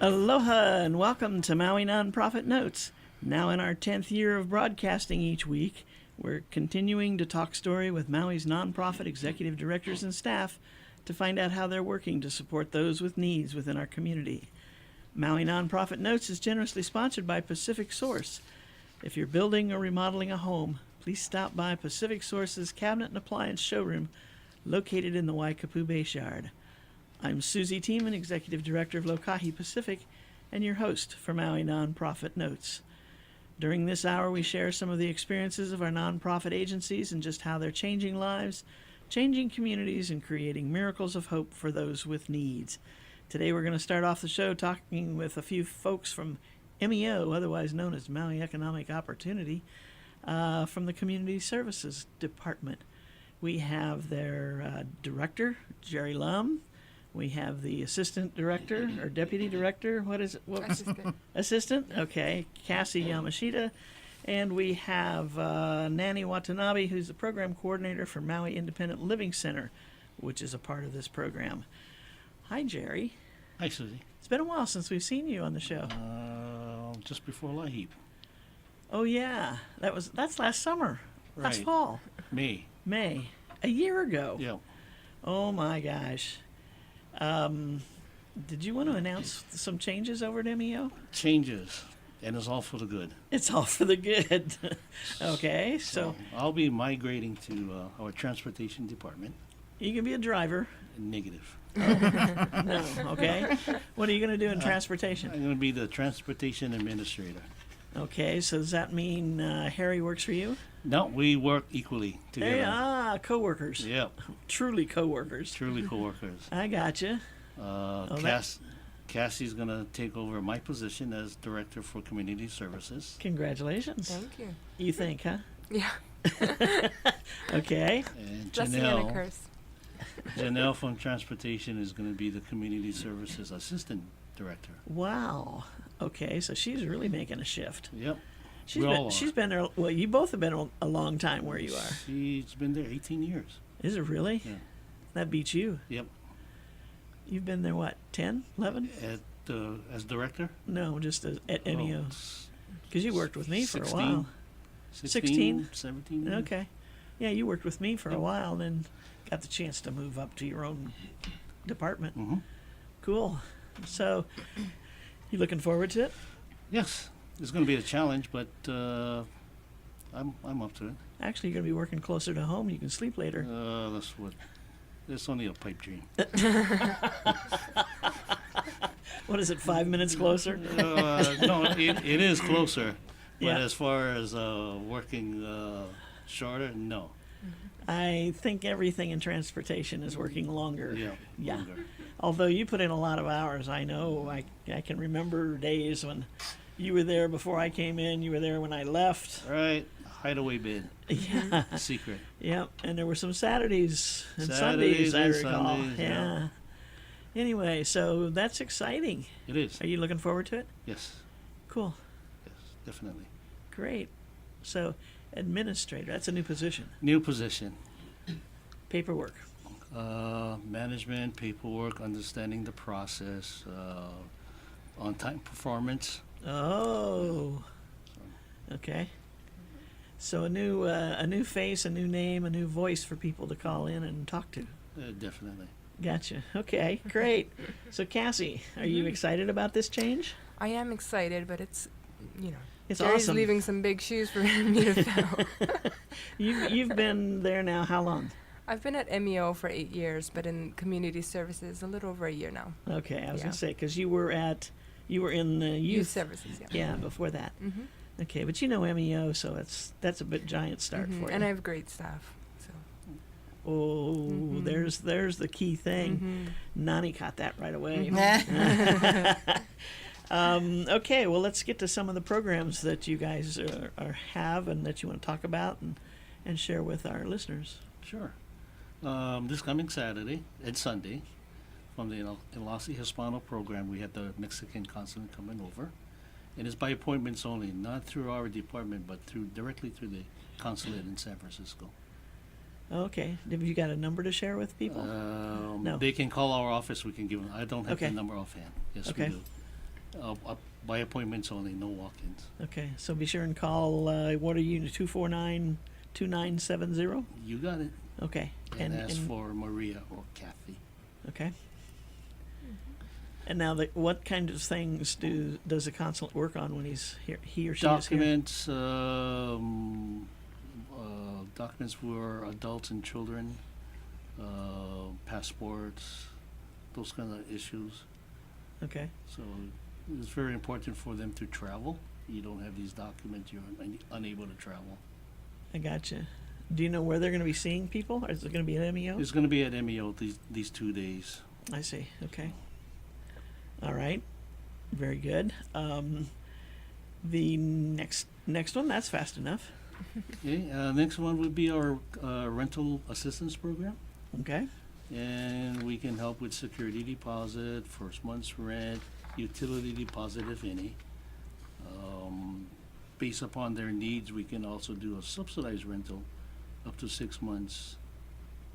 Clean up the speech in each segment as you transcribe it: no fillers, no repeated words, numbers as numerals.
Aloha and welcome to Maui Nonprofit Notes. Now in our 10th year of broadcasting each week, we're continuing to talk story with Maui's nonprofit executive directors and staff to find out how they're working to support those with needs within our community. Maui Nonprofit Notes is generously sponsored by Pacific Source. If you're building or remodeling a home, please stop by Pacific Source's Cabinet and Appliance Showroom located in the Waikapu Bayshard. I'm Susie Tiemann, Executive Director of Lokahi Pacific, and your host for Maui Nonprofit Notes. During this hour, we share some of the experiences of our nonprofit agencies and just how they're changing lives, changing communities, and creating miracles of hope for those with needs. Today, we're going to start off the show talking with a few folks from MEO, otherwise known as Maui Economic Opportunity, from the Community Services Department. We have their director, Jerry Lum. We have the assistant director or deputy director. What is it? Assistant. Assistant? Okay. Cassie Yamashita. And we have Nani Watanabe, who's the program coordinator for Maui Independent Living Center, which is a part of this program. Hi, Jerry. Hi, Susie. It's been a while since we've seen you on the show. Just before Laheep. Oh, yeah. That's last summer. Last Right. fall. May. A year ago. Yeah. Oh, my gosh. Did you want to announce some changes over at MEO? Changes, and it's all for the good. It's all for the good. Okay, so I'll be migrating to our transportation department. you can be a driver. Negative. No, okay. What are you going to do in transportation? I'm going to be the transportation administrator. Okay, so does that mean Harry works for you? No, we work equally together. Hey, co-workers. Yeah, Truly co-workers. truly co-workers. I gotcha. Cassie's going to take over my position as director for community services. Congratulations. Thank you. You think, huh? Yeah. Okay. And Blessing and a curse. Janelle from transportation is going to be the community services assistant director. Wow. Okay, so she's really making a shift. Yep. She's been there. Well, you both have been a long time where you are. She's been there 18 years. Is it really? Yeah. That beats you. Yep. You've been there, what, 10, 11? As director? No, just at MEO. Because you worked with me for a 16. while. 16? 17. Okay. Yeah, you worked with me for a while, then got the chance to move up to your own department. Mm-hmm. Cool. So, you looking forward to it? Yes. It's going to be a challenge, but I'm up to it. Actually, you're going to be working closer to home. You can sleep later. It's only a pipe dream. What is it, 5 minutes closer? No, it is closer. But Yeah. as far as working shorter, no. I think everything in transportation is working longer. Yeah. Yeah. Although you put in a lot of hours, I know. I can remember days when you were there before I came in. You were there when I left. All right. Hideaway bid. Yeah. Secret. Yep. And there were some Saturdays and Saturdays Sundays, I and recall. Sundays, Yeah. Anyway, so that's exciting. It is. Are you looking forward to it? Yes. Cool. Yes. Definitely. Great. So, administrator, that's a new position. New position. Paperwork. Management, paperwork, understanding the process, on-time performance. Oh. Okay. So a new face, a new name, a new voice for people to call in and talk to. Definitely. Gotcha. Okay, great. So Cassie, are you excited about this change? I am excited, but it's It's Jerry's awesome. leaving some big shoes for me to fill. You've been there now how long? I've been at MEO for 8 years, but in community services a little over a year now. Okay, I was Yeah. gonna say because you were in the Youth services, yeah. Yeah, before that. Mm-hmm. Okay, but you know MEO, so that's a bit giant start for you. And I have great staff. So. Oh, Mhm. there's the key thing. Mhm. Nani caught that right away. Okay, well, let's get to some of the programs that you guys have and that you want to talk about and share with our listeners. Sure. This coming Saturday and Sunday, from the Enlace Hispano program, we have the Mexican consulate coming over. And it's by appointments only, not through our department, but directly through the consulate in San Francisco. Okay. Have you got a number to share with people? No. They can call our office. We can give them. I don't have Okay. the number offhand. Yes, Okay. we do. By appointments only, no walk-ins. Okay, so be sure and call, what are you, 249-2970? You got it. Okay. And ask for Maria or Kathy. Okay. And now, what kind of things does the consulate work on when he's here? He or she is here. Documents, documents for adults and children, passports, those kind of issues. Okay. So it's very important for them to travel. You don't have these documents, you're unable to travel. I gotcha. Do you know where they're going to be seeing people? Or is it going to be at MEO? It's going to be at MEO these 2 days. I see. Okay. All right. Very good. The next one, that's fast enough. Okay, next one would be our rental assistance program. Okay. And we can help with security deposit, first month's rent, utility deposit, if any. Based upon their needs, we can also do a subsidized rental up to 6 months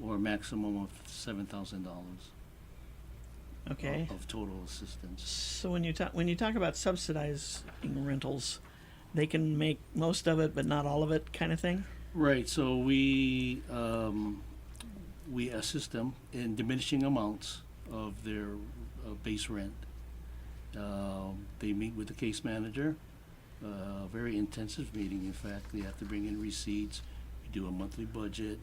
or a maximum of $7,000 Okay. of total assistance. So when you talk about subsidizing rentals, they can make most of it but not all of it, kind of thing. Right, so we assist them in diminishing amounts of their base rent. They meet with the case manager, very intensive meeting. In fact, they have to bring in receipts. We do a monthly budget.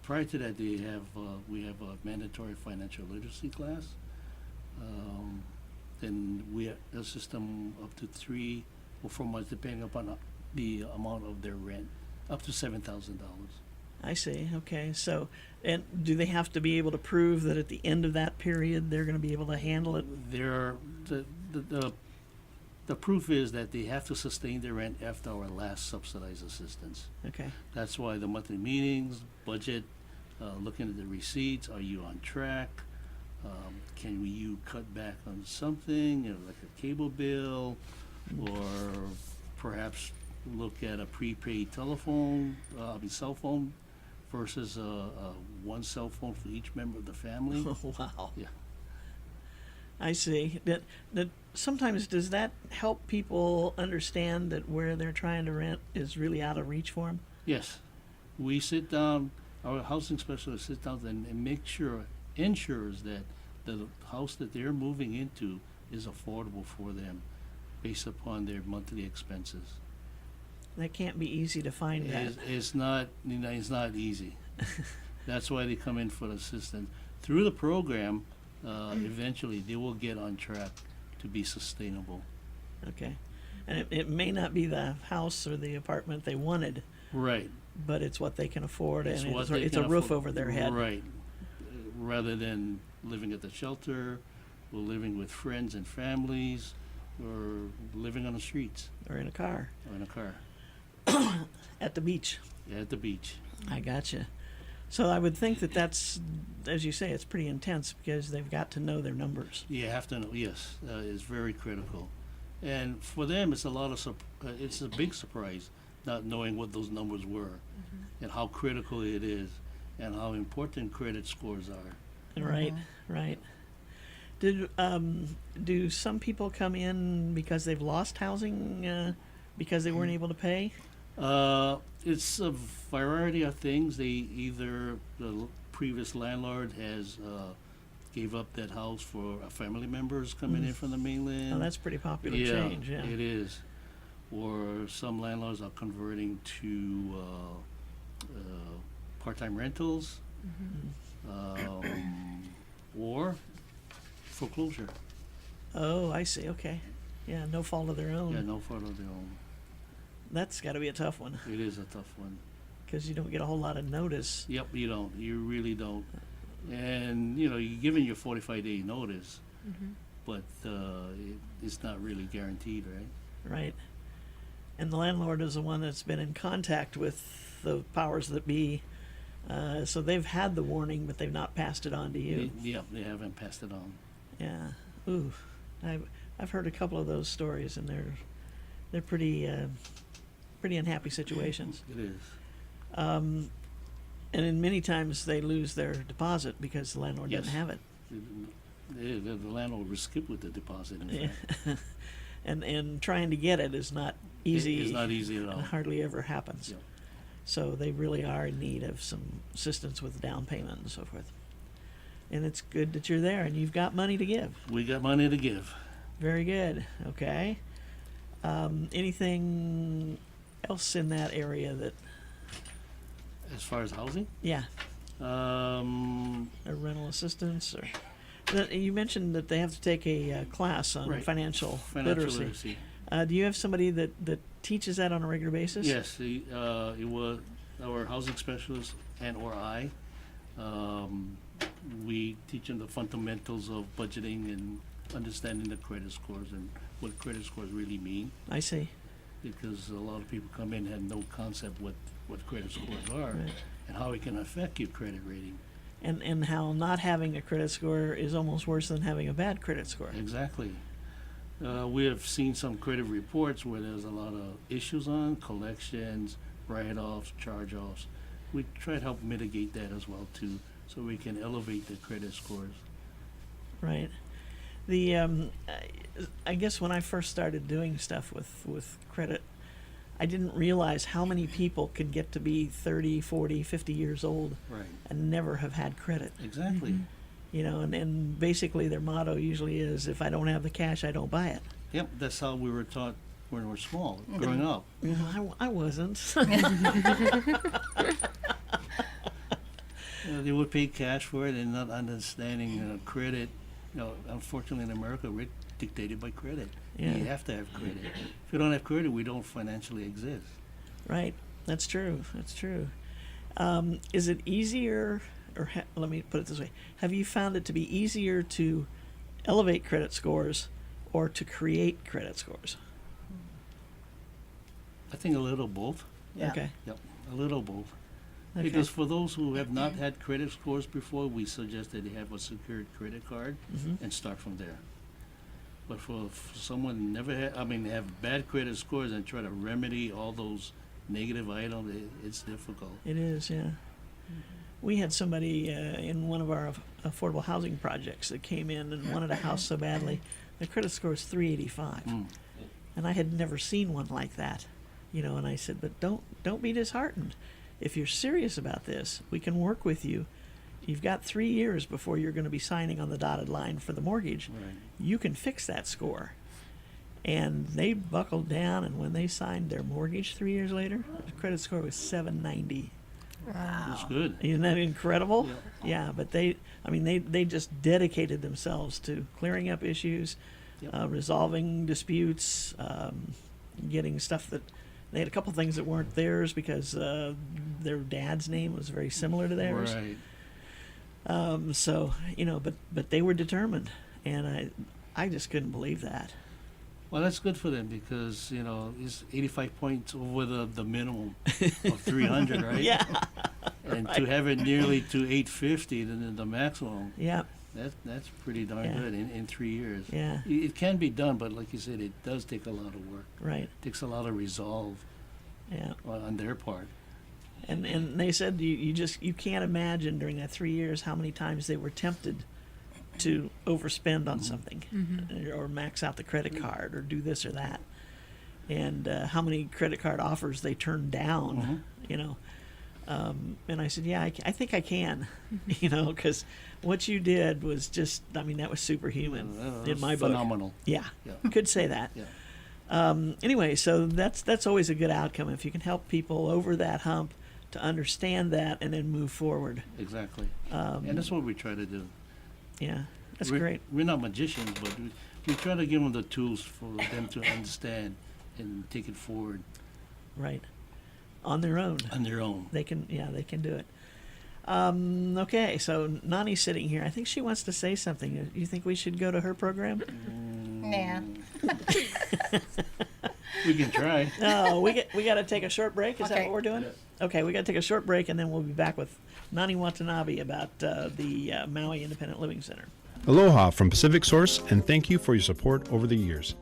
Prior to that, we have a mandatory financial literacy class. Then we assist them up to 3 or 4 months, depending upon the amount of their rent, up to $7,000. I see. Okay. So, and do they have to be able to prove that at the end of that period they're going to be able to handle it? The proof is that they have to sustain their rent after our last subsidized assistance. Okay. That's why the monthly meetings, budget, looking at the receipts, are you on track? Can you cut back on something, like a cable bill, or perhaps look at a prepaid cell phone versus one cell phone for each member of the family. Wow. Yeah. I see. That sometimes, does that help people understand that where they're trying to rent is really out of reach for them? Yes. We sit down, our housing specialist sits down and ensures that the house that they're moving into is affordable for them based upon their monthly expenses. That can't be easy to find that. It's not easy. That's why they come in for assistance. Through the program, eventually they will get on track to be sustainable. Okay. And it may not be the house or the apartment they wanted, Right. but it's what they can afford, It's and what it's, they it's can a roof afford. over their head. Right. Rather than living at the shelter, or living with friends and families, or living on the streets Or in a car or in a car at the beach. at the beach. I gotcha. So I would think that that's, as you say, it's pretty intense because they've got to know their numbers. You have to know. Yes, it's very critical, and for them, it's it's a big surprise not knowing what those numbers were, and how critical it is, and how important credit scores are. Right, right. Do some people come in because they've lost housing because they weren't able to pay? It's a variety of things. The previous landlord has gave up that house for family members coming in from the mainland. Oh, that's pretty popular Yeah, change. Yeah. it is. Or some landlords are converting to part-time rentals, or foreclosure. Oh, I see. Okay. Yeah, no fault of their own. Yeah, no fault of their own. That's got to be a tough one It is a tough one. because you don't get a whole lot of notice. Yep, you don't. You really don't. And you're given your 45-day notice, but it's not really guaranteed, right? Right. And the landlord is the one that's been in contact with the powers that be. So they've had the warning, but they've not passed it on to you. Yep, they haven't passed it on. Yeah. Ooh. I've heard a couple of those stories, and they're pretty unhappy situations. It is. And in many times they lose their deposit because the landlord Yes. doesn't have it. The landlord will skip with the deposit. In Yeah. fact. and trying to get it is not easy. It's not easy at all. It hardly ever happens. Yep. So they really are in need of some assistance with down payment and so forth. And it's good that you're there and you've got money to give. We got money to give. Very good. Okay. Anything else in that area that, As far as housing, yeah, um, or rental assistance, or you mentioned that they have to take a class on Right. financial financial literacy. literacy. Do you have somebody that teaches that on a regular basis? Yes, it was our housing specialist and or I. We teach them the fundamentals of budgeting and understanding the credit scores and what credit scores really mean. I see. Because a lot of people come in and have no concept what credit scores are Right. and how it can affect your credit rating. And how not having a credit score is almost worse than having a bad credit score. Exactly. We have seen some credit reports where there's a lot of issues on collections, write-offs, charge-offs. We try to help mitigate that as well too, so we can elevate the credit scores. Right. The I guess when I first started doing stuff with credit, I didn't realize how many people could get to be 30, 40, 50 years old Right. and never have had credit. Exactly. You know, and basically their motto usually is, if I don't have the cash, I don't buy it. Yep, that's how we were taught when we were small, growing up. You know, I wasn't. They would pay cash for it and not understanding credit. Unfortunately in America, we're dictated by credit. Yeah. You have to have credit. If you don't have credit, we don't financially exist. Right. That's true. That's true. Is it easier, or let me put it this way, have you found it to be easier to elevate credit scores or to create credit scores? I think a little both. Yeah. Okay. Yep, a little both. Okay. Because for those who have not had credit scores before, we suggest that they have a secured credit card Mhm. and start from there. But for someone who never had, have bad credit scores and try to remedy all those negative items, it's difficult. It is, yeah. We had somebody in one of our affordable housing projects that came in and wanted a house so badly. Their credit score was 385, and I had never seen one like that, you know. And I said, "But don't be disheartened. If you're serious about this, we can work with you. You've got 3 years before you're going to be signing on the dotted line for the mortgage. Right. You can fix that score." And they buckled down, and when they signed their mortgage 3 years later, the credit score was 790. It's good. Isn't that incredible? Yeah. Yeah, but they just dedicated themselves to clearing up issues, Yep. resolving disputes, getting stuff that they had a couple things that weren't theirs because their dad's name was very similar to theirs. Right. So but they were determined, and I just couldn't believe that. Well, that's good for them because, it's 85 points over the minimum of 300, right? Yeah, And right. to have it nearly to 850, the maximum, yeah, that's pretty darn Yeah. good in 3 years. yeah. It can be done, but like you said, it does take a lot of work. Right. It takes a lot of resolve Yeah. on their part. And they said you can't imagine during that 3 years how many times they were tempted to overspend on something, or max out the credit card, or do this or that, and how many credit card offers they turned down, you know. And I said, yeah, I think I can, because what you did was just, that was superhuman in my book. Phenomenal. Yeah, Yeah. could say that. Yeah. Anyway, so that's always a good outcome if you can help people over that hump to understand that and then move forward. Exactly. And that's what we try to do. Yeah, that's we're, great. We're not magicians, but we try to give them the tools for them to understand and take it forward Right. On their own. on their own. They can do it. Okay, so Nani's sitting here. I think she wants to say something. You think we should go to her program? Nah. We can try. No, we got to take a short break. Is that Okay. what we're doing? Okay, we got to take a short break, and then we'll be back with Nani Watanabe about the Maui Independent Living Center. Aloha from Pacific Source, and thank you for your support over the years.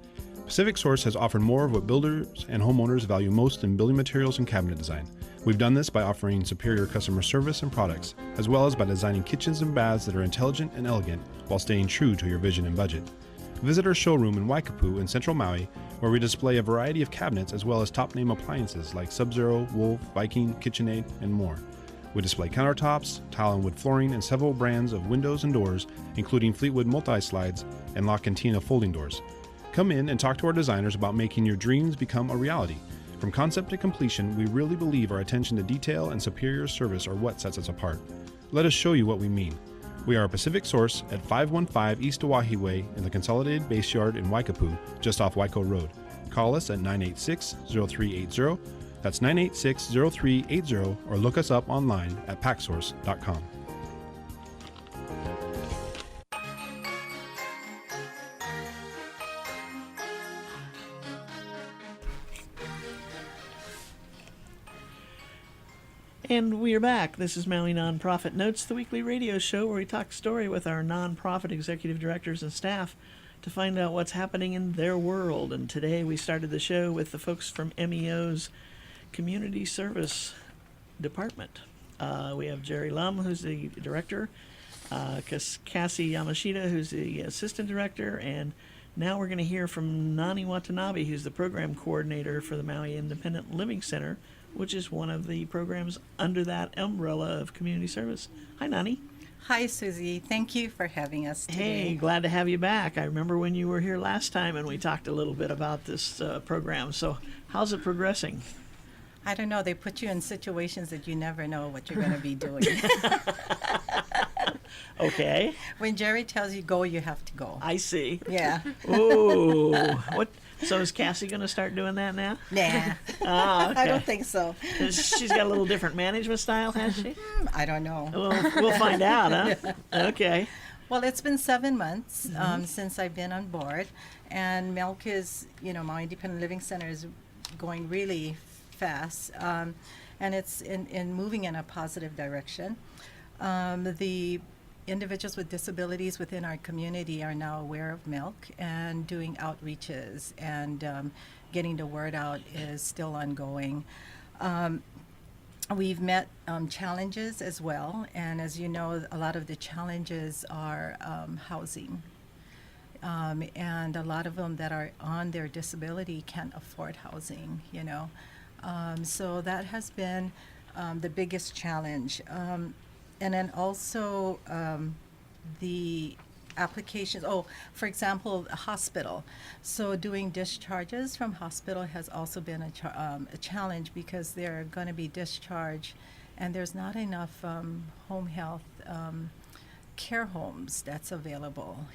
Pacific Source has offered more of what builders and homeowners value most in building materials and cabinet design. We've done this by offering superior customer service and products, as well as by designing kitchens and baths that are intelligent and elegant while staying true to your vision and budget. Visit our showroom in Waikapu in Central Maui, where we display a variety of cabinets as well as top-name appliances like Sub-Zero, Wolf, Viking, KitchenAid, and more. We display countertops, tile and wood flooring, and several brands of windows and doors, including Fleetwood multi-slides and La Cantina folding doors. Come in and talk to our designers about making your dreams become a reality. From concept to completion, we really believe our attention to detail and superior service are what sets us apart. Let us show you what we mean. We are a Pacific Source at 515 East Oahe Way in the Consolidated Base Yard in Waikapu, just off Waiko Road. Call us at 986-0380. That's 986-0380, or look us up online at packsource.com. And we are back. This is Maui Nonprofit Notes, the weekly radio show where we talk story with our nonprofit executive directors and staff to find out what's happening in their world. And today we started the show with the folks from MEO's Community Service Department. We have Jerry Lum, who's the director, Cassie Yamashita, who's the assistant director, and now we're going to hear from Nani Watanabe, who's the program coordinator for the Maui Independent Living Center, which is one of the programs under that umbrella of community service. Hi, Nani. Hi, Susie. Thank you for having us today. Hey, glad to have you back. I remember when you were here last time and we talked a little bit about this program. So how's it progressing? I don't know. They put you in situations that you never know what you're going to be doing. Okay. When Jerry tells you go, you have to go. I see. Yeah. Ooh. What? So is Cassie going to start doing that now? Nah. Ah, okay. I don't think so. She's got a little different management style, has she? I don't know. We'll find out, huh? Okay. Well, it's been 7 months since I've been on board, and Milk is, my Independent Living Center is going really fast, and it's in moving in a positive direction. The individuals with disabilities within our community are now aware of Milk and doing outreaches, and getting the word out is still ongoing. We've met challenges as well, and as you know, a lot of the challenges are housing. And a lot of them that are on their disability can't afford housing, So that has been the biggest challenge. And then also the applications, for example, a hospital. So doing discharges from hospital has also been a challenge, because they're going to be discharged and there's not enough home health care homes that's available,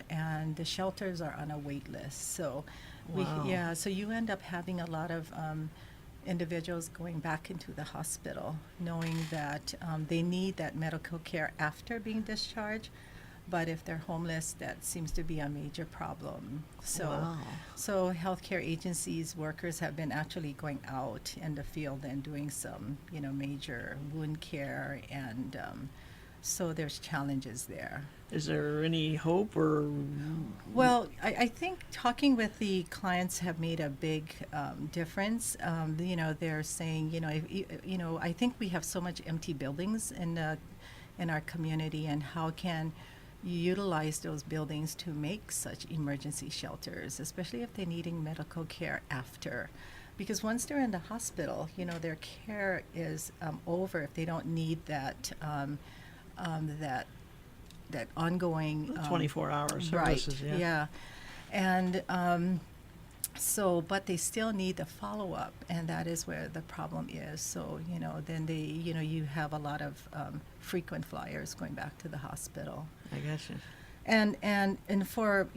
and the shelters are on a wait list. So Wow. so you end up having a lot of individuals going back into the hospital, knowing that they need that medical care after being discharged, but if they're homeless, that seems to be a major problem. Wow. So healthcare agencies, workers have been actually going out in the field and doing some, major wound care, and so there's challenges there. Is there any hope or? Well, I think talking with the clients have made a big difference. They're saying, I think we have so much empty buildings in our community, and how can you utilize those buildings to make such emergency shelters, especially if they're needing medical care after. Because once they're in the hospital, their care is over if they don't need that that ongoing 24-hour services, right, yeah. And but they still need the follow-up, and that is where the problem is. So, then you have a lot of frequent flyers going back to the hospital. I gotcha. And for,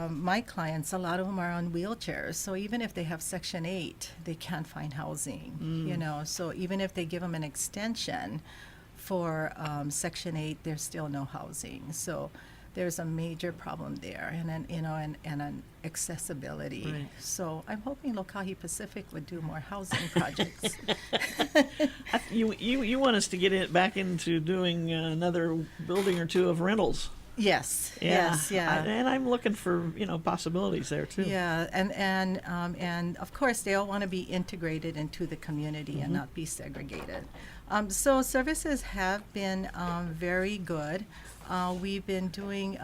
my clients, a lot of them are on wheelchairs. So even if they have Section 8, they can't find housing, So even if they give them an extension for Section 8, there's still no housing. So there's a major problem there, and then and an accessibility. Right. So I'm hoping Lokahi Pacific would do more housing projects. You want us to get back into doing another building or two of rentals. Yes, Yeah. yes, yeah. And I'm looking for, possibilities there too. Yeah, and of course they all want to be integrated into the community and not be segregated. So services have been very good. We're doing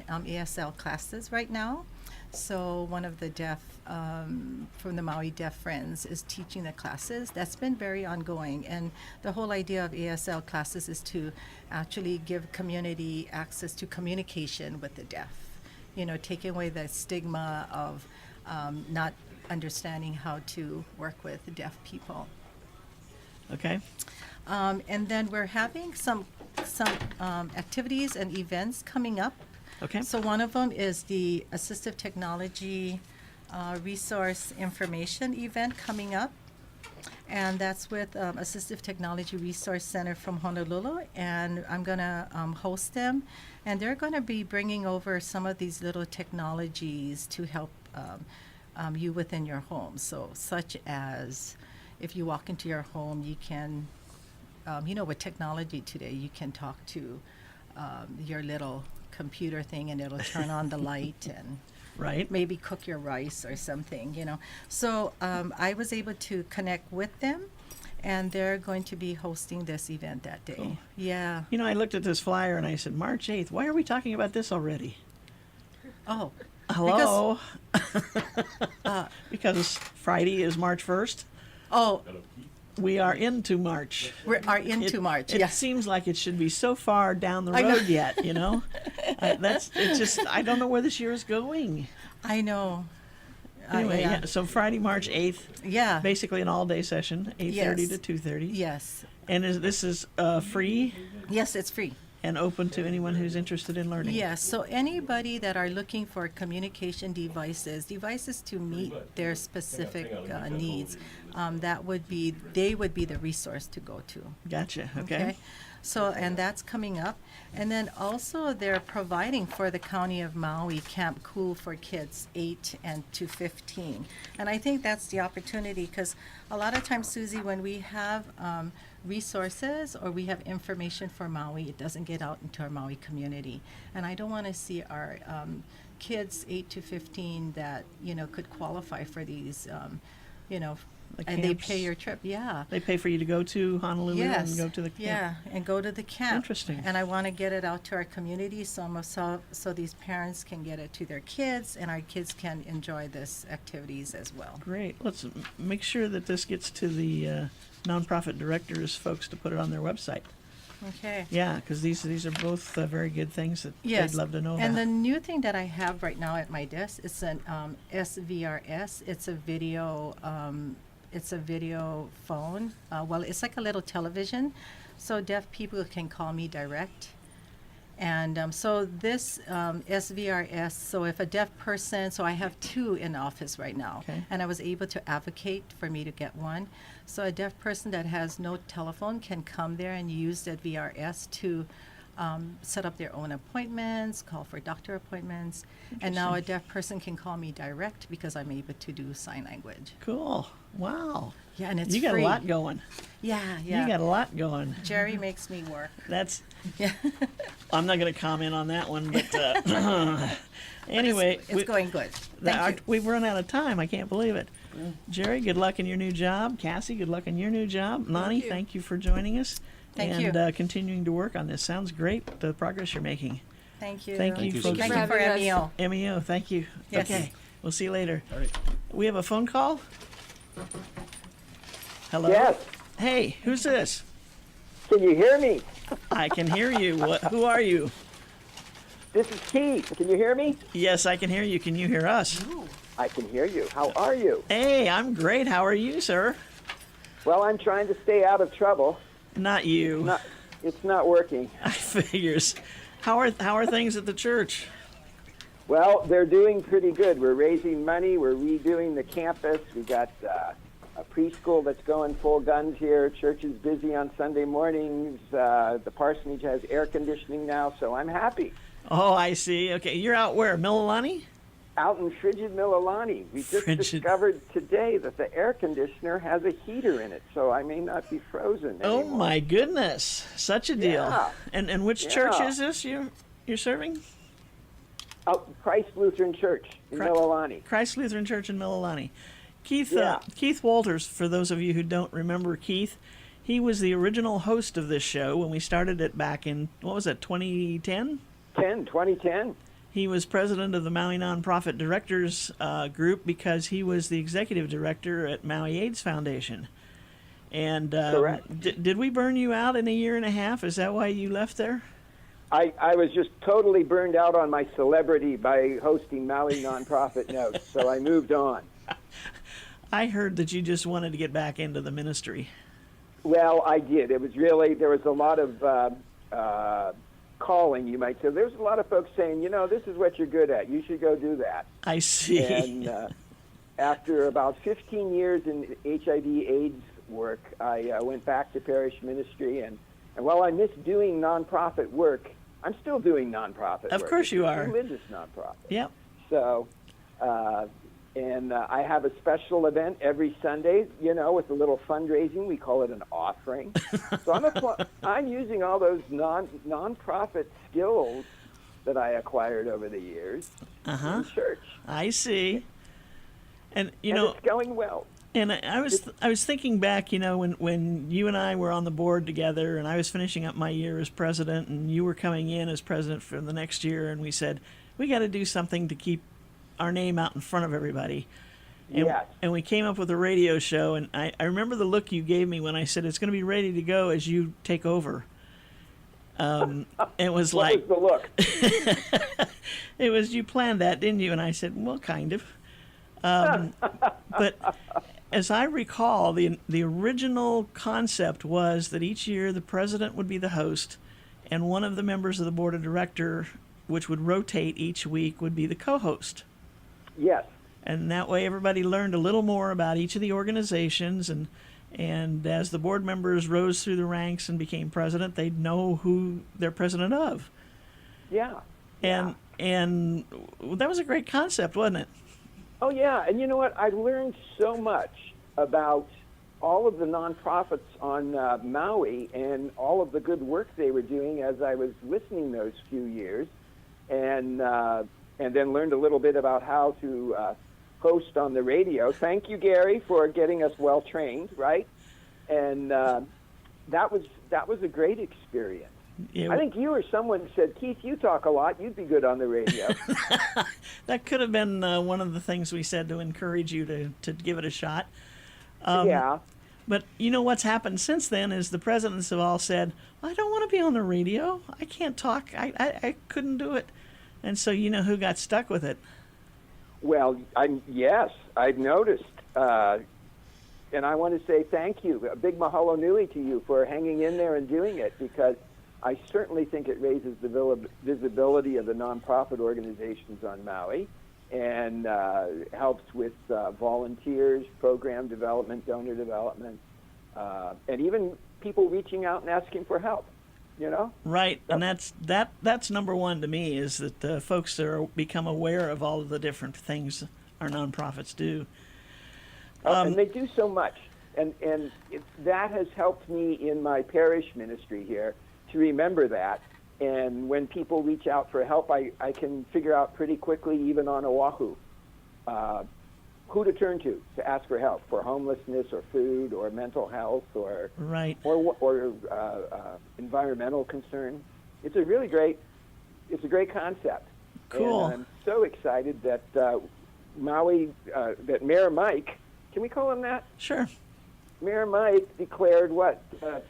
ESL classes right now. So one of the deaf from the Maui Deaf Friends is teaching the classes. That's been very ongoing, and the whole idea of ESL classes is to actually give community access to communication with the deaf. Taking away the stigma of not understanding how to work with deaf people. Okay. And then we're having some activities and events coming up. Okay. So one of them is the Assistive Technology Resource Information event coming up. And that's with Assistive Technology Resource Center from Honolulu. And I'm going to host them. And they're going to be bringing over some of these little technologies to help you within your home. So such as if you walk into your home, you can, with technology today, you can talk to your little computer thing and it'll turn on the light and Right. maybe cook your rice or something. So I was able to connect with them, and they're going to be hosting this event that day. Cool. Yeah. I looked at this flyer and I said, March 8th, why are we talking about this already? Oh. Hello? Because Friday is March 1st. Oh, We are into March. we are into March. It Yes. seems like it should be so far down the I know. road yet, it's just, I don't know where this year is going. I know. Anyway, yeah. yeah, so Friday, March 8th, Yeah. basically an all-day session, 8:30 Yes. to 2:30. Yes. And this is free Yes, it's free. and open to anyone who's interested in learning. Yes, so anybody that are looking for communication devices to meet their specific needs, they would be the resource to go to. Gotcha. Okay. So, and that's coming up. And then also they're providing for the County of Maui Camp Cool for kids 8 and to 15. And I think that's the opportunity because a lot of times, Susie, when we have resources or we have information for Maui, it doesn't get out into our Maui community. And I don't want to see our kids 8 to 15 that, could qualify for these, The and they camps. pay your trip. Yeah. They pay for you to go to Honolulu Yes. and go to the camp. Yeah, and go to the camp. Interesting. And I want to get it out to our community so these parents can get it to their kids and our kids can enjoy this activities as well. Great. Let's make sure that this gets to the nonprofit directors folks to put it on their website. Okay. Yeah, because these are both very good things that Yes. they'd love to know about. And the new thing that I have right now at my desk is an SVRS. It's a video. It's a video phone. It's like a little television, so deaf people can call me direct. And so this SVRS, so if a deaf person, so I have 2 in office right now, Okay. and I was able to advocate for me to get one. So a deaf person that has no telephone can come there and use that VRS to set up their own appointments, call for doctor appointments. And now a deaf person can call me direct because I'm able to do sign language. Cool. Wow. Yeah, and it's You got free. a lot going. Yeah. You got a lot going. Jerry makes me work. That's. Yeah. I'm not going to comment on that one, but anyway, It's going good. Thank you. we've run out of time. I can't believe it. Jerry, good luck in your new job. Cassie, good luck in your new job. Lonnie, you. thank you for joining us. Thank and, you. Continuing to work on this. Sounds great, the progress you're making. Thank you. Thank you, you, folks. Susan. Thank you for Having us. MEO. MEO, thank you. Yes. Okay, we'll see you later. All right. We have a phone call? Hello? Yes. Hey, who's this? Can you hear me? I can hear you. Who are you? This is Keith. Can you hear me? Yes, I can hear you. Can you hear us? I can hear you. How are you? Hey, I'm great. How are you, sir? Well, I'm trying to stay out of trouble. Not you. It's not working. I figures. How are things at the church? Well, they're doing pretty good. We're raising money. We're redoing the campus. We got a preschool that's going full guns here. Church is busy on Sunday mornings. The parsonage has air conditioning now, so I'm happy. Oh, I see. Okay, you're out where? Mililani? Out in frigid Mililani, we just Frigid. discovered today that the air conditioner has a heater in it, so I may not be frozen Oh anymore. my goodness. Such a deal. Yeah. And which church Yeah. is this? You? you're serving? Christ Lutheran Church in Christ- Mililani. Christ Lutheran Church in Mililani. Keith, Yeah. Keith Walters, for those of you who don't remember Keith, he was the original host of this show when we started it back in, what was it, 2010? 2010. He was president of the Maui Nonprofit Directors Group because he was the executive director at Maui AIDS Foundation. And Correct. Did we burn you out in a year and a half? Is that why you left there? I was just totally burned out on my celebrity by hosting Maui Nonprofit Notes, so I moved on. I heard that you just wanted to get back into the ministry. Well, I did. It was really, there was a lot of calling, you might say. There was a lot of folks saying, this is what you're good at. You should go do that. I see. And after about 15 years in HIV/AIDS work, I went back to parish ministry. And while I miss doing nonprofit work, I'm still doing nonprofit work. Of course you are. It's a religious nonprofit. Yep. So, I have a special event every Sunday, with a little fundraising. We call it an offering. So I'm using all those nonprofit skills that I acquired over the years in church. I see. And it's going well. And I was thinking back, when you and I were on the board together, and I was finishing up my year as president, and you were coming in as president for the next year, and we said we got to do something to keep our name out in front of everybody. And, Yes. and we came up with a radio show, and I remember the look you gave me when I said it's going to be ready to go as you take over. It was What like was the look? it was, you planned that, didn't you? And I said, well, kind of. But as I recall, the original concept was that each year the president would be the host, and one of the members of the board of director, which would rotate each week, would be the co-host. Yes. And that way everybody learned a little more about each of the organizations, and as the board members rose through the ranks and became president, they'd know who they're president of. Yeah. And that was a great concept, wasn't it? Oh, yeah. And you know what? I learned so much about all of the nonprofits on Maui and all of the good work they were doing as I was listening those few years, and then learned a little bit about how to host on the radio. Thank you, Gary, for getting us well trained, right? And that was a great experience. Yeah, I think you or someone said, Keith, you talk a lot. You'd be good on the radio. that could have been one of the things we said to encourage you to give it a shot. Yeah. But what's happened since then is the presidents have all said, I don't want to be on the radio. I can't talk. I couldn't do it. And so who got stuck with it? Well, I've noticed. And I want to say thank you. A big mahalo nui to you for hanging in there and doing it, because I certainly think it raises the visibility of the nonprofit organizations on Maui, and helps with volunteers, program development, donor development, and even people reaching out and asking for help. Right, and that's number one to me, is that the folks are become aware of all of the different things our nonprofits do. And they do so much, and that has helped me in my parish ministry here to remember that. And when people reach out for help, I can figure out pretty quickly, even on Oahu, who to turn to ask for help for homelessness or food or mental health or right or environmental concern. It's a great concept. Cool. And I'm so excited that Maui, that Mayor Mike, can we call him that? Sure. Mayor Mike declared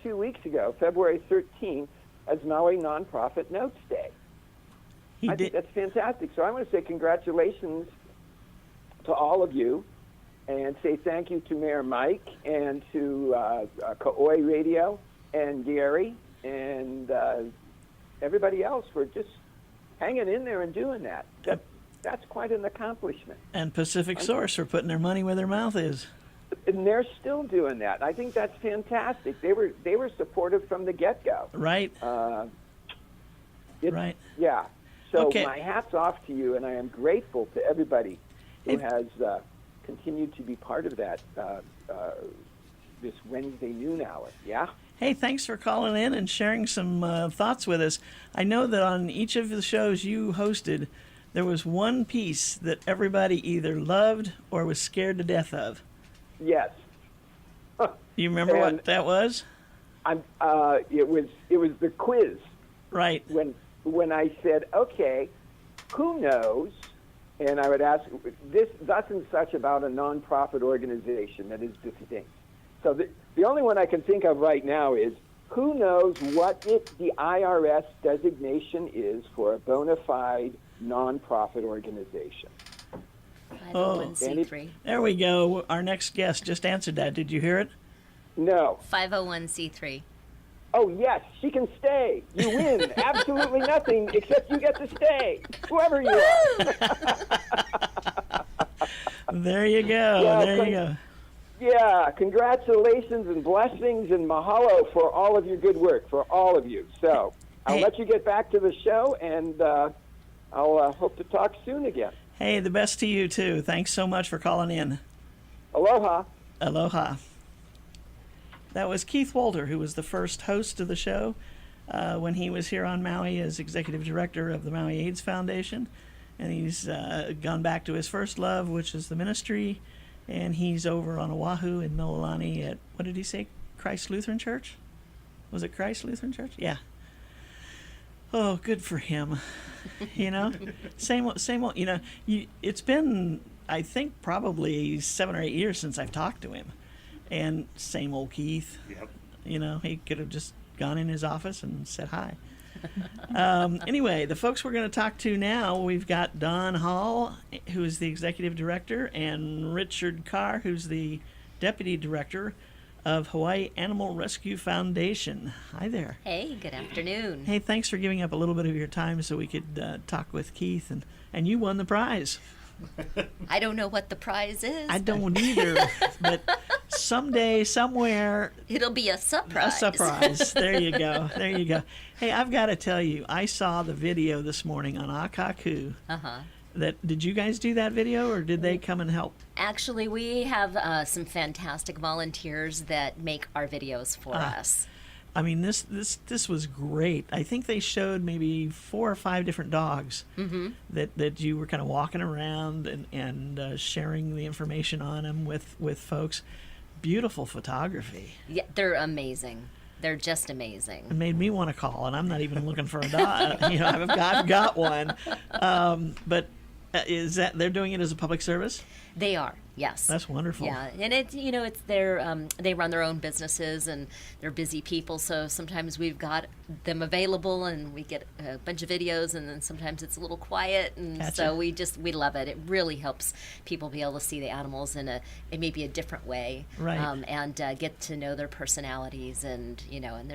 2 weeks ago, February 13th, as Maui Nonprofit Notes Day. I think that's fantastic. So I want to say congratulations to all of you, and say thank you to Mayor Mike and to Ka'oi Radio and Gary and everybody else for just hanging in there and doing that. That's quite an accomplishment. And Pacific Source for putting their money where their mouth is. And they're still doing that. I think that's fantastic. They were supportive from the get-go. Right. Right. Yeah. So Okay. my hat's off to you, and I am grateful to everybody who has continued to be part of that this Wednesday noon hour. Yeah? Hey, thanks for calling in and sharing some thoughts with us. I know that on each of the shows you hosted, there was one piece that everybody either loved or was scared to death of. Yes. You remember And what that was? It was the quiz. Right. When I said, okay, who knows? And I would ask this, thus and such about a nonprofit organization that is distinct. So the only one I can think of right now is who knows what the IRS designation is for a bona fide nonprofit organization. 501c3. There we go. Our next guest just answered that. Did you hear it? No. 501c3. Oh, yes, she can stay. You win absolutely nothing except you get to stay, whoever you are. There you go. Yeah, there you go. Yeah, congratulations and blessings and mahalo for all of your good work, for all of you. So I'll Hey. let you get back to the show, and I'll hope to talk soon again. Hey, the best to you, too. Thanks so much for calling in. Aloha. Aloha. That was Keith Walter, who was the first host of the show when he was here on Maui as executive director of the Maui AIDS Foundation. And he's gone back to his first love, which is the ministry. And he's over on Oahu in Mililani at, what did he say, Christ Lutheran Church? Was it Christ Lutheran Church? Yeah. Oh, good for him. You know, same old, you know, it's been, I think, probably 7 or 8 years since I've talked to him. And same old Keith. Yep. You know, he could have just gone in his office and said hi. Anyway, the folks we're going to talk to now, we've got Don Hall, who is the executive director, and Richard Carr, who's the deputy director of Hawaii Animal Rescue Foundation. Hi there. Hey, good afternoon. Hey, thanks for giving up a little bit of your time so we could talk with Keith, and you won the prize. I don't know what the prize is. I don't either, but someday, somewhere, It'll be a surprise. a surprise. There you go. There you go. Hey, I've got to tell you, I saw the video this morning on Akaku. Uh-huh. Did you guys do that video, or did they come and help? Actually, we have some fantastic volunteers that make our videos for us. I mean, this was great. I think they showed maybe 4 or 5 different dogs that you were kind of walking around and sharing the information on them with folks. Beautiful photography. Yeah, they're amazing. They're just It amazing. made me want to call, and I'm not even looking for a dog. You know, I've got one. But is that they're doing it as a public service? They are, yes. That's wonderful. Yeah, and it's it's their they run their own businesses and they're busy people, so sometimes we've got them available and we get a bunch of videos, and then sometimes it's a little quiet, and Gotcha. so we love it. It really helps people be able to see the animals in maybe a different way, Right. And get to know their personalities, and and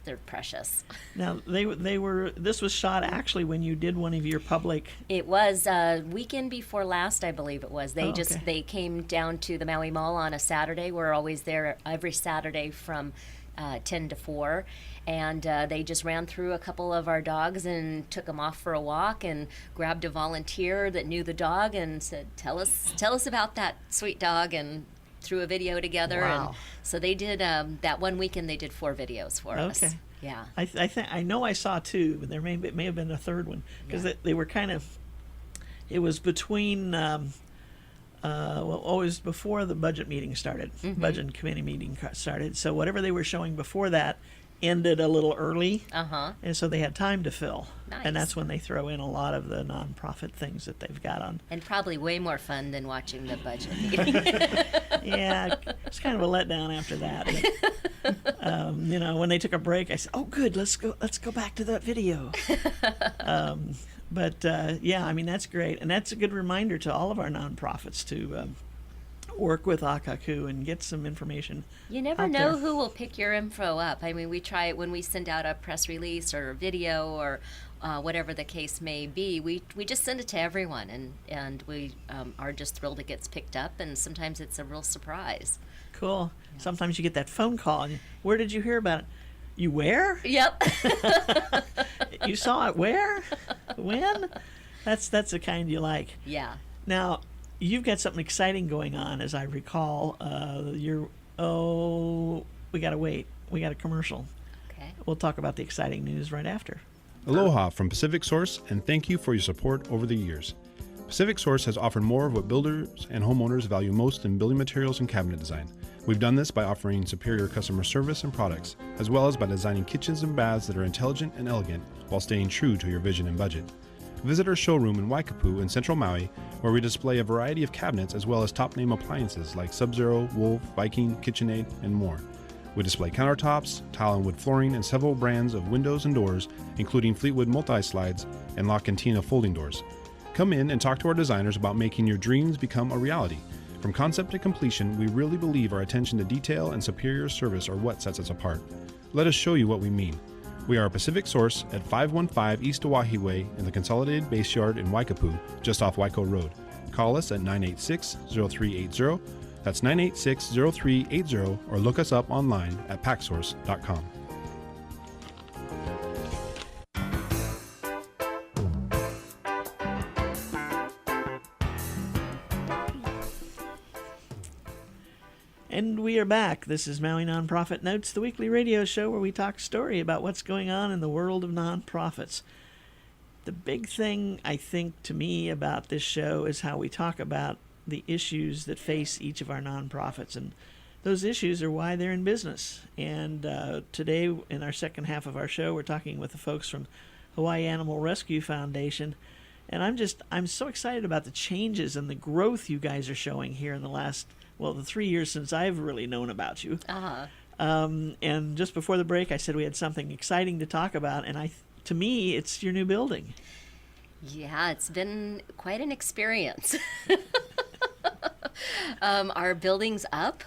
they're precious. Now this was shot actually when you did one of your public. It was weekend before last, I believe it was. Oh, okay. They came down to the Maui Mall on a Saturday. We're always there every Saturday from 10 to 4. And they just ran through a couple of our dogs and took them off for a walk, and grabbed a volunteer that knew the dog and said, tell us about that sweet dog, and threw a video together. Wow. And so they did, that one weekend they did 4 videos for us. Okay. Yeah. I think I know I saw 2, but there may have been a third one because they were kind of. It was between. Always before the budget meeting started, budget committee meeting started. So whatever they were showing before that ended a little early, and so they had time to fill. Nice. And that's when they throw in a lot of the nonprofit things that they've got on. And probably way more fun than watching the budget meeting. Yeah, it's kind of a letdown after that. But, when they took a break, I said, "Oh, good, let's go back to that video." But I mean, that's great, and that's a good reminder to all of our nonprofits to work with Akaku and get some information. You never out know there. who will pick your info up. I mean, we try it when we send out a press release or a video or whatever the case may be. We just send it to everyone, and we are just thrilled it gets picked up, and sometimes it's a real surprise. Cool. Sometimes you get that phone call, and where did you hear about it? You where? Yep. You saw it where? When? That's the kind you like. Yeah. Now, you've got something exciting going on, as I recall. You're Oh, we got to wait. We got a commercial. Okay. We'll talk about the exciting news right after. Aloha from Pacific Source, and thank you for your support over the years. Pacific Source has offered more of what builders and homeowners value most in building materials and cabinet design. We've done this by offering superior customer service and products, as well as by designing kitchens and baths that are intelligent and elegant while staying true to your vision and budget. Visit our showroom in Waikapu in Central Maui, where we display a variety of cabinets as well as top-name appliances like Sub-Zero, Wolf, Viking, KitchenAid, and more. We display countertops, tile and wood flooring, and several brands of windows and doors, including Fleetwood multi-slides and La Cantina folding doors. Come in and talk to our designers about making your dreams become a reality. From concept to completion, we really believe our attention to detail and superior service are what sets us apart. Let us show you what we mean. We are a Pacific Source at 515 East Oahe Way in the Consolidated Base Yard in Waikapu, just off Waiko Road. Call us at 986-0380. That's 986-0380, or look us up online at packsource.com. And we are back. This is Maui Nonprofit Notes, the weekly radio show where we talk story about what's going on in the world of nonprofits. The big thing, I think, to me about this show is how we talk about the issues that face each of our nonprofits. And those issues are why they're in business. And today, in our second half of our show, we're talking with the folks from Hawaii Animal Rescue Foundation. And I'm so excited about the changes and the growth you guys are showing here in the 3 years since I've really known about you. Uh-huh. And just before the break, I said we had something exciting to talk about, and to me, it's your new building. Yeah, it's been quite an experience. Our building's up.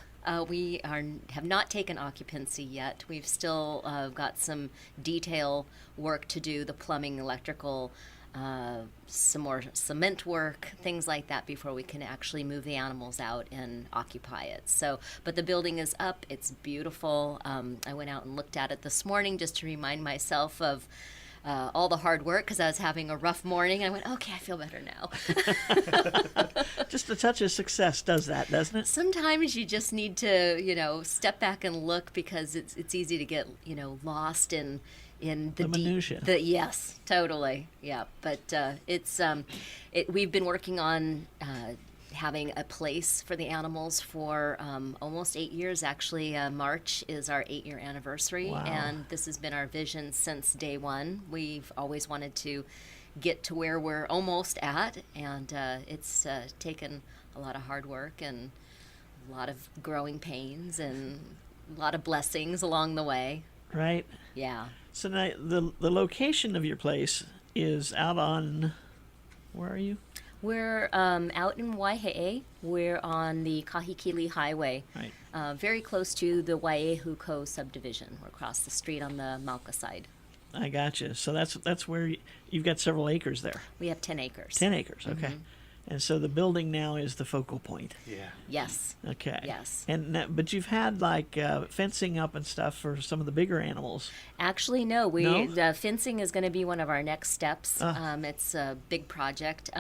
We have not taken occupancy yet. We've still got some detail work to do, the plumbing, electrical, some more cement work, things like that before we can actually move the animals out and occupy it. So, but the building is up. It's beautiful. I went out and looked at it this morning just to remind myself of all the hard work because I was having a rough morning. I went, okay, I feel better now. Just a touch of success does that, doesn't it? Sometimes you just need to, step back and look because it's easy to get, lost in the minutia. Yes, totally. Yeah, but we've been working on having a place for the animals for almost 8 years. Actually, March is our 8-year anniversary, Wow. and this has been our vision since day one. We've always wanted to get to where we're almost at, and it's taken a lot of hard work and a lot of growing pains and a lot of blessings along the way. Right? Yeah. So now the location of your place is out on, where are you? We're out in Waihe'e. We're on the Kahikili Highway, Right. very close to the Wai'ehuko subdivision. We're across the street on the Mauka side. I gotcha. So that's where you've got several acres there. We have 10 acres. 10 acres, okay. Mhm. And so the building now is the focal point. Yeah. Yes. Okay. Yes. But you've had fencing up and stuff for some of the bigger animals. Actually, no. No? The fencing is going to be one of our next steps. Ah. It's a big project.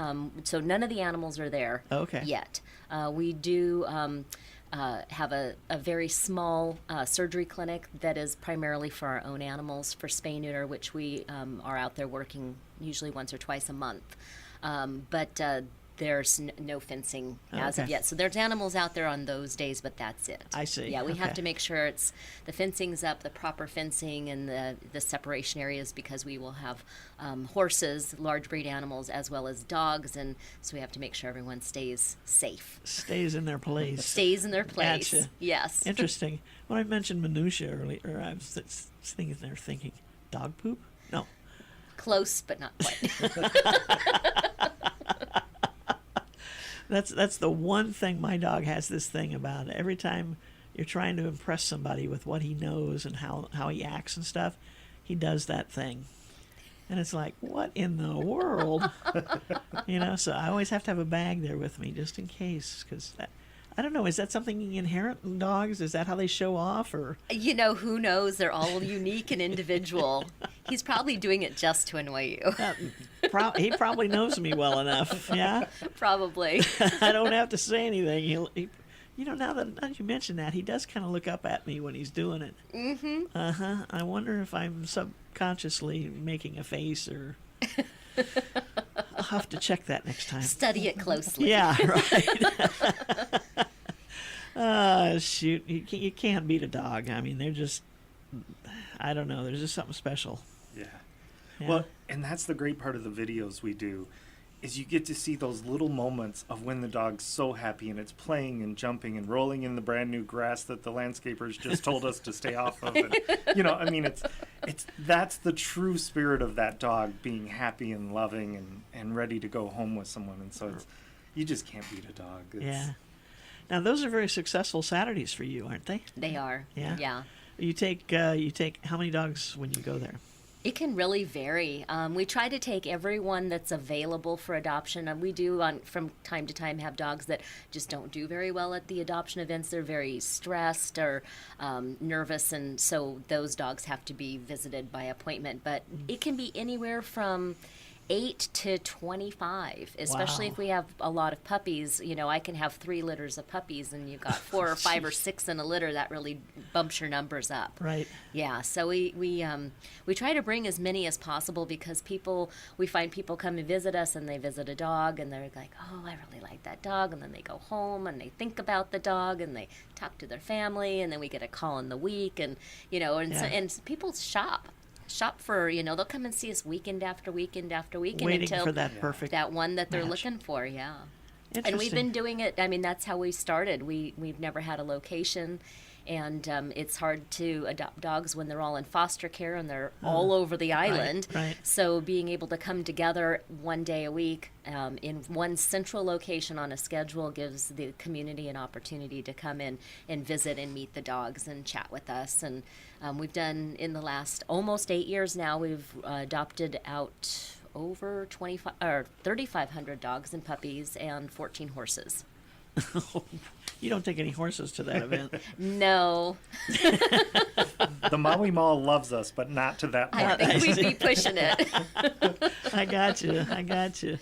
So none of the animals are there Okay. yet. We do have a very small surgery clinic that is primarily for our own animals for spay-neuter, which we are out there working usually once or twice a month. But there's no fencing as of Okay. yet. So there's animals out there on those days, but that's it. I see. Yeah, we have Okay. to make sure the fencing's up, the proper fencing, and the separation areas because we will have horses, large breed animals, as well as dogs, and so we have to make sure everyone stays safe. Stays in their place. Stays in their place. Gotcha. Yes. Interesting. When I mentioned minutia earlier, I was thinking, dog poop? No. Close, but not quite. That's the one thing my dog has this thing about. Every time you're trying to impress somebody with what he knows and how he acts and stuff, he does that thing. And it's like, what in the world? So I always have to have a bag there with me just in case. Because, I don't know, is that something inherent in dogs? Is that how they show off? Or Who knows? They're all unique and individual. He's probably doing it just to annoy you. he probably knows me well enough, yeah? Probably. I don't have to say anything. Now that you mention that, he does kind of look up at me when he's doing it. Mm-hmm. I wonder if I'm subconsciously making a face, or I'll have to check that next time. Study it closely. Yeah, right. Shoot, you can't beat a dog. I mean, they're just, I don't know, there's just something special. Yeah. Yeah. Well, and that's the great part of the videos we do, is you get to see those little moments of when the dog's so happy and it's playing and jumping and rolling in the brand new grass that the landscapers just told us to stay off of. And, I mean, that's the true spirit of that dog, being happy and loving and ready to go home with someone. And so you just can't beat a dog. Yeah. Now those are very successful Saturdays for you, aren't they? They are. Yeah. Yeah. You take how many dogs when you go there? It can really vary. We try to take everyone that's available for adoption. We do, from time to time, have dogs that just don't do very well at the adoption events. They're very stressed or nervous, and so those dogs have to be visited by appointment. But it can be anywhere from 8 to 25, especially Wow. if we have a lot of puppies. I can have 3 litters of puppies, and you've got 4 or 5 or 6 in a litter. That really bumps your numbers up. Right. Yeah, so we try to bring as many as possible, because we find people come and visit us, and they visit a dog, and they're like, oh, I really like that dog, and then they go home and they think about the dog, and they talk to their family, and then we get a call in the week, and and people shop for, they'll come and see us weekend after weekend after weekend, Waiting until for that perfect that one that they're match. looking for. Yeah. And we've Interesting. been doing it. I mean, that's how we started. We've never had a location, and it's hard to adopt dogs when they're all in foster care and they're all over the island. right. So being able to come together one day a week in one central location on a schedule gives the community an opportunity to come in and visit and meet the dogs and chat with us. And we've done, in the last almost 8 years now, we've adopted out over 3,500 dogs and puppies and 14 horses. You don't take any horses to that event. No, The Maui Mall loves us, but not to that I point. think we'd be pushing it. I got you.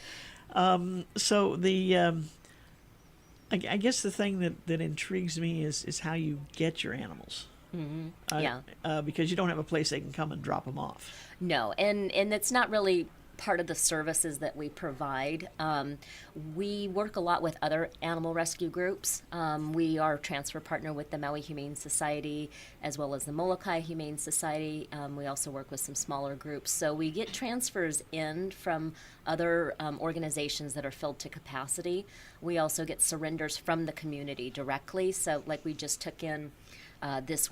So I guess the thing that intrigues me is how you get your animals. Mm-hmm. Yeah. Because you don't have a place they can come and drop them off. No, and it's not really part of the services that we provide. We work a lot with other animal rescue groups. We are a transfer partner with the Maui Humane Society, as well as the Molokai Humane Society. We also work with some smaller groups. So we get transfers in from other organizations that are filled to capacity. We also get surrenders from the community directly. So like we just took in this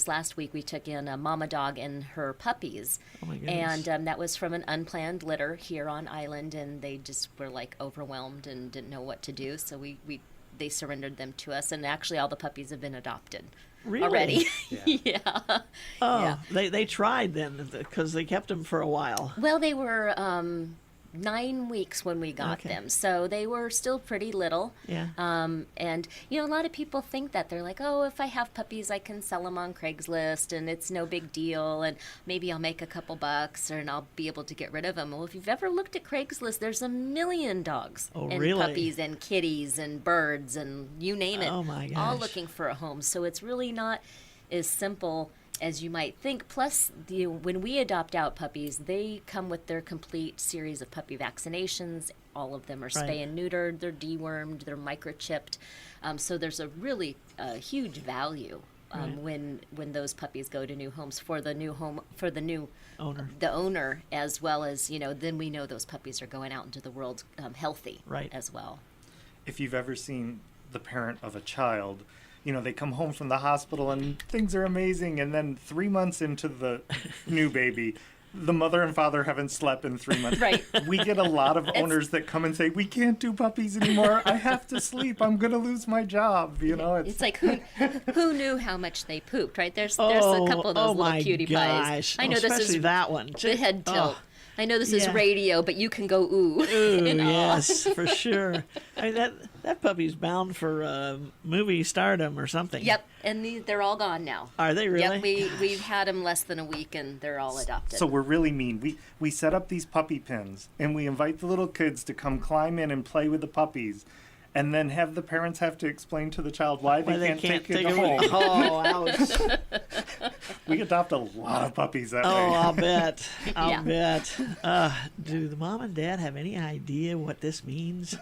last week, we took in a mama dog and her puppies. Oh my goodness. And that was from an unplanned litter here on island, and they just were like overwhelmed and didn't know what to do. So they surrendered them to us, and actually all the puppies have been adopted Really? already. Yeah. Yeah. Oh, Yeah. they tried then, because they kept them for a while. Well, they were 9 weeks when we got Okay. them, so they were still pretty little. Yeah. And a lot of people think that they're like, oh, if I have puppies, I can sell them on Craigslist, and it's no big deal, and maybe I'll make a couple bucks, and I'll be able to get rid of them. Well, if you've ever looked at Craigslist, there's a million dogs Oh, and really? puppies and kitties and birds and you name it, Oh, my all gosh. looking for a home. So it's really not as simple as you might think. Plus, when we adopt out puppies, they come with their complete series of puppy vaccinations. All of them are Right. spay and neutered, they're dewormed, they're microchipped. So there's a really huge value Right. when those puppies go to new homes for the new Owner. the owner, as well as then we know those puppies are going out into the world healthy Right. as well. If you've ever seen the parent of a child, they come home from the hospital and things are amazing, and then 3 months into the new baby, the mother and father haven't slept in 3 months. Right. We get a lot of owners that come and say, we can't do puppies anymore. I have to sleep. I'm going to lose my job. It's like who knew how much they pooped, right? There's a Oh, couple of those little my cutie gosh. pies. I know this Especially is that one. the head tilt. Oh. I know this is Yeah. radio, but you can go ooh. Ooh, and aw. yes, for sure. I mean, that puppy's bound for movie stardom or something. Yep, and they're all gone now. Are they really? Yep, we've had them less than a week, and they're all adopted. So we're really mean. We set up these puppy pens, and we invite the little kids to come climb in and play with the puppies. and then have the parents have to explain to the child why Why they can't take it home. Oh, ouch. We adopt a lot of puppies that Oh, way. I'll bet. I'll Yeah. bet. Do the mom and dad have any idea what this means?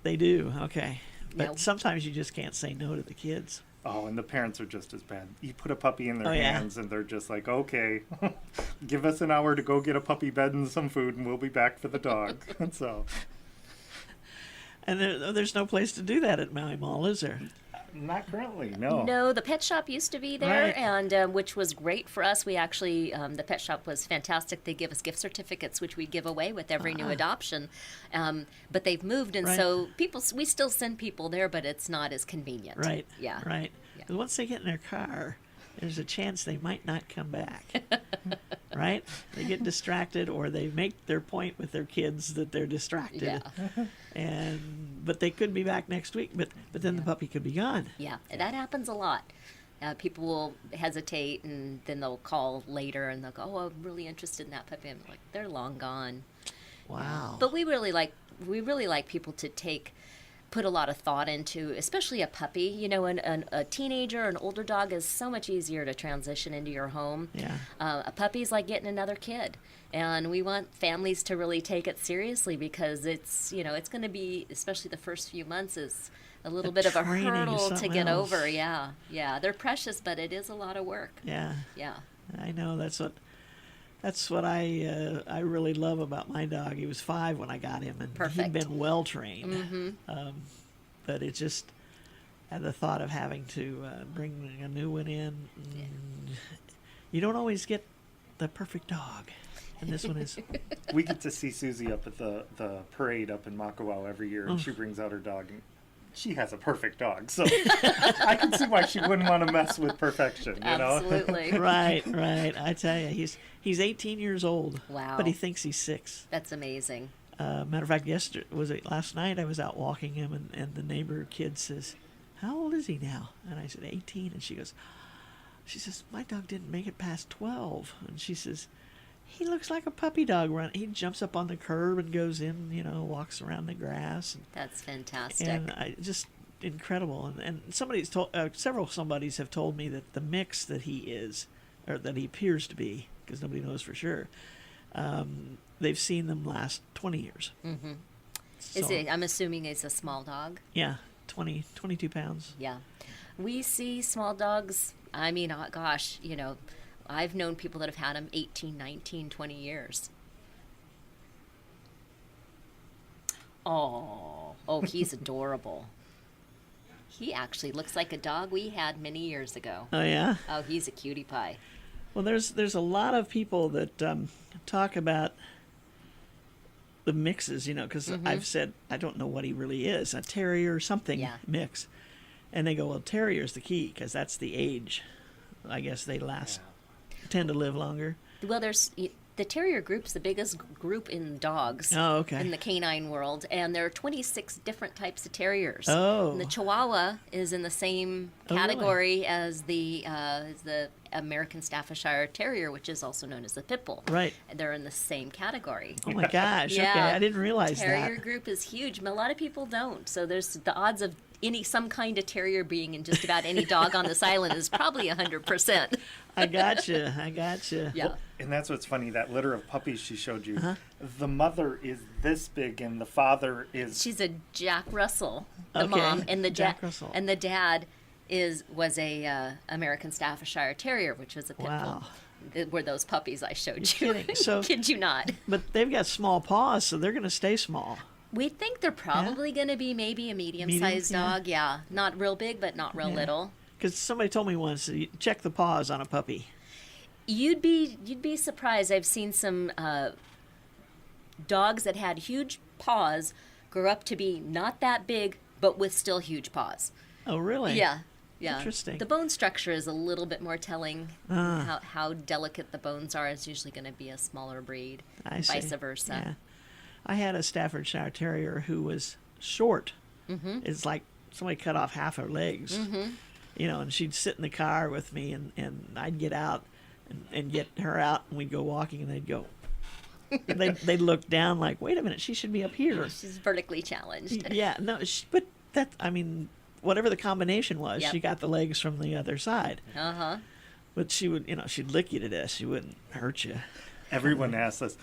They do. Okay. But No. sometimes you just can't say no to the kids. Oh, and the parents are just as bad. You put a puppy in their Oh, yeah. hands, and they're just like, okay, give us an hour to go get a puppy bed and some food, and we'll be back for the dog. And so, And there's no place to do that at Maui Mall, is there? not currently, no. No, the pet shop used to be there, Right. and which was great for us. We actually, the pet shop was fantastic. They give us gift certificates, which we give away with every new adoption. But they've moved, and Right. so we still send people there, but it's not as convenient. Right. Yeah. Right. Yeah. 'Cause once they get in their car, there's a chance they might not come back. Right? They get distracted, or they make their point with their kids that they're distracted. Yeah. But they could be back next week. But then the puppy could be gone. Yeah, that happens a lot. People will hesitate, and then they'll call later, and they'll go, "Oh, I'm really interested in that puppy." I'm like, "They're long gone." Wow. But we really like people to put a lot of thought into, especially a puppy. You know, a teenager, an older dog is so much easier to transition into your home. Yeah. A puppy's like getting another kid, and we want families to really take it seriously, because it's going to be, especially the first few months, is a little bit of a training is hurdle to something get else. over. Yeah, they're precious, but it is a lot of work. Yeah. Yeah. I know. That's what I really love about my dog. He was 5 when I got him, and he'd Perfect. been well trained. Mm-hmm. But it just had the thought of having to bring a new one in. You don't always get the perfect dog, and this one is. We get to see Susie up at the parade up in Makawao every year, and she brings out her dog, and she has a perfect dog. So I can see why she wouldn't want to mess with perfection, you know? Absolutely. Right. I tell you, he's 18 years old. Wow. But he thinks he's 6. That's amazing. Matter of fact, last night I was out walking him, and the neighbor kid says, "How old is he now?" And I said, 18. And she says, "My dog didn't make it past 12. And she says, "He looks like a puppy dog run. He jumps up on the curb and goes in, walks around the grass." That's fantastic. And just incredible. And somebody's told, several somebodies have told me that the mix that he is, or that he appears to be, because nobody knows for sure, they've seen them last 20 years. Mm-hmm. So, I'm assuming it's a small dog. yeah, 22 pounds. Yeah. We see small dogs, I mean, gosh, I've known people that have had them 18, 19, 20 years. Oh, he's adorable. He actually looks like a dog we had many years ago. Oh, yeah? Oh, he's a cutie pie. Well, there's a lot of people that talk about the mixes, because I've said I don't know what he really is, a terrier or something Yeah. mix. And they go, well, terrier's the key, because that's the age. I guess they tend to live longer. Well, the terrier group's the biggest group in dogs. Oh, okay. In the canine world, and there are 26 different types of terriers. Oh. And the Chihuahua is in the same Oh, really? category as the American Staffordshire Terrier, which is also known as the Pit Bull. Right. And they're in the same category. Oh, my gosh. Yeah. Okay, I didn't realize Terrier that. group is huge, but a lot of people don't. So there's the odds of some kind of terrier being in just about any dog on this island is probably 100%. I gotcha. Yeah. And that's what's funny, that litter of puppies she showed you, Uh-huh. the mother is this big and the father is... She's a Jack Russell, the Okay, mom, and the Jack Russell. and the dad was a American Staffordshire Terrier, which was a pit Wow. bull. Were those puppies I showed You're you? kidding. So- Kid you not. But they've got small paws, so they're going to stay small. We think they're probably going to be maybe a medium-sized Medium, yeah. dog. Yeah, not real big, but not real Yeah. little. Because somebody told me once, you check the paws on a puppy. You'd be surprised. I've seen some dogs that had huge paws grow up to be not that big, but with still huge paws. Oh, really? Yeah. Interesting. The bone structure is a little bit more telling. Ah. How delicate the bones are is usually going to be a smaller breed. I see. Vice versa. Yeah. I had a Staffordshire Terrier who was short. Mm-hmm. It's like somebody cut off half her legs. Mm-hmm. And she'd sit in the car with me, and I'd get out and get her out, and we'd go walking, and they'd go, they look down like, wait a minute, she should be up here. She's vertically challenged. Yeah, no, but that, I mean, whatever the combination was, Yep. she got the legs from the other side. Uh-huh. But she would, she'd lick you to death. She wouldn't hurt you. Everyone asks us,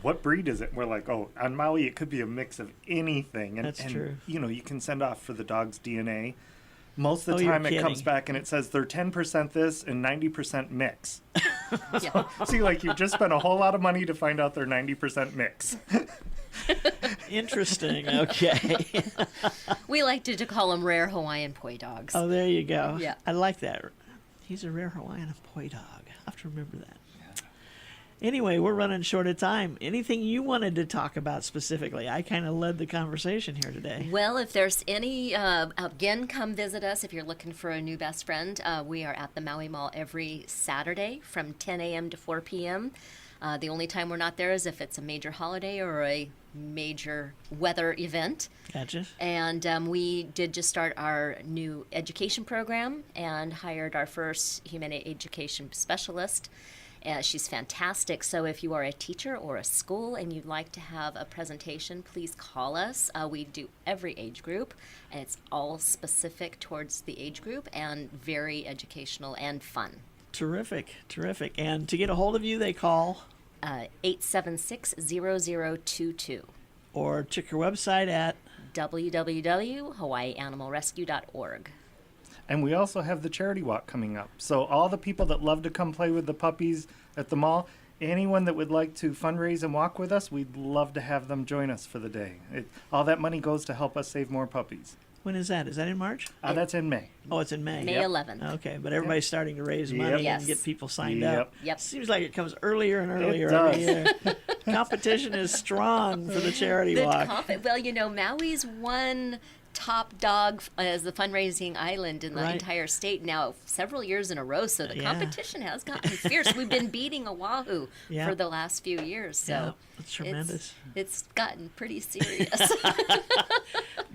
what breed is it? We're like, oh, on Maui, it could be a mix of anything. And, That's true. You can send off for the dog's DNA. Most of the You're time, it comes kidding. back and it says they're 10% this and 90% mix. Yeah. See, like, you've just spent a whole lot of money to find out they're 90% mix. Interesting. Okay. We like to call them rare Hawaiian poi dogs. Oh, there you go. Yeah. I like that. He's a rare Hawaiian poi dog. I have to remember that. Anyway, we're running short of time. Anything you wanted to talk about specifically? I kind of led the conversation here today. Well, if there's any, again, come visit us if you're looking for a new best friend. We are at the Maui Mall every Saturday from 10 a.m. to 4 p.m. The only time we're not there is if it's a major holiday or a major weather event. Gotcha. And we did just start our new education program and hired our first human education specialist. She's fantastic. So if you are a teacher or a school and you'd like to have a presentation, please call us. We do every age group, and it's all specific towards the age group and very educational and fun. Terrific. Terrific. And to get a hold of you, they call 876-0022. or check your website at www.hawaiianimalrescue.org. And we also have the charity walk coming up. So all the people that love to come play with the puppies at the mall, anyone that would like to fundraise and walk with us, we'd love to have them join us for the day. All that money goes to help us save more puppies. When is that? Is that in March? That's in May. Oh, it's in May. May Yep. 11th. Okay, but everybody's starting to raise money Yep. Yes. and get people signed Yep. up. Yep. Seems like it comes earlier and earlier does. every year. Competition is strong for the charity walk. Well, Maui's one top dog as the fundraising island in the Right. entire state now several years in a row, so the Yeah. competition has gotten fierce. We've been beating Oahu Yeah. for the last few years, so Yeah, that's tremendous. It's gotten pretty serious.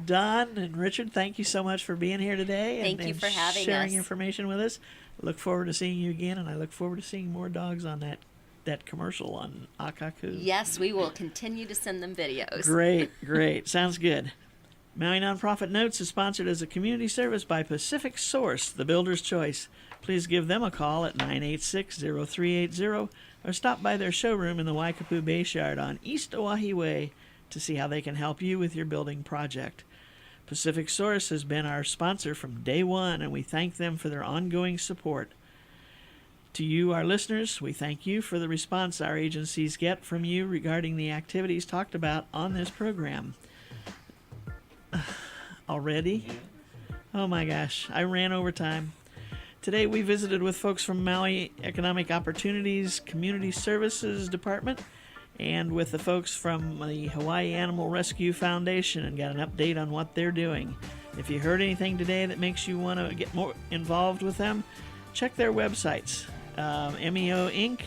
Don and Richard, thank you so much for being here today. Thank you and for having sharing us. information with us. Look forward to seeing you again, and I look forward to seeing more dogs on that commercial on Akaku. Yes, we will continue to send them videos. Great, great. Sounds good. Maui Nonprofit Notes is sponsored as a community service by Pacific Source, the builder's choice. Please give them a call at 986-0380 or stop by their showroom in the Waikapu Base Yard on East Oahe Way to see how they can help you with your building project. Pacific Source has been our sponsor from day one, and we thank them for their ongoing support. To you, our listeners, we thank you for the response our agencies get from you regarding the activities talked about on this program. Already? Oh my gosh, I ran over time. Today we visited with folks from Maui Economic Opportunities Community Services Department and with the folks from the Hawaii Animal Rescue Foundation and got an update on what they're doing. If you heard anything today that makes you want to get more involved with them, check their websites, meoinc.org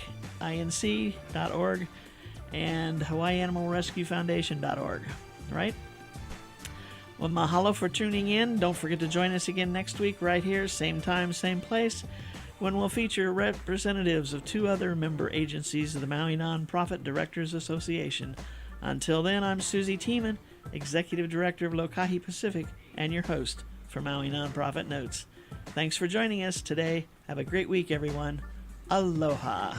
and hawaiianimalrescuefoundation.org, right? Well, mahalo for tuning in. Don't forget to join us again next week right here, same time, same place, when we'll feature representatives of two other member agencies of the Maui Nonprofit Directors Association. Until then, I'm Susie Tiemann, Executive Director of Lokahi Pacific, and your host for Maui Nonprofit Notes. Thanks for joining us today. Have a great week, everyone. Aloha.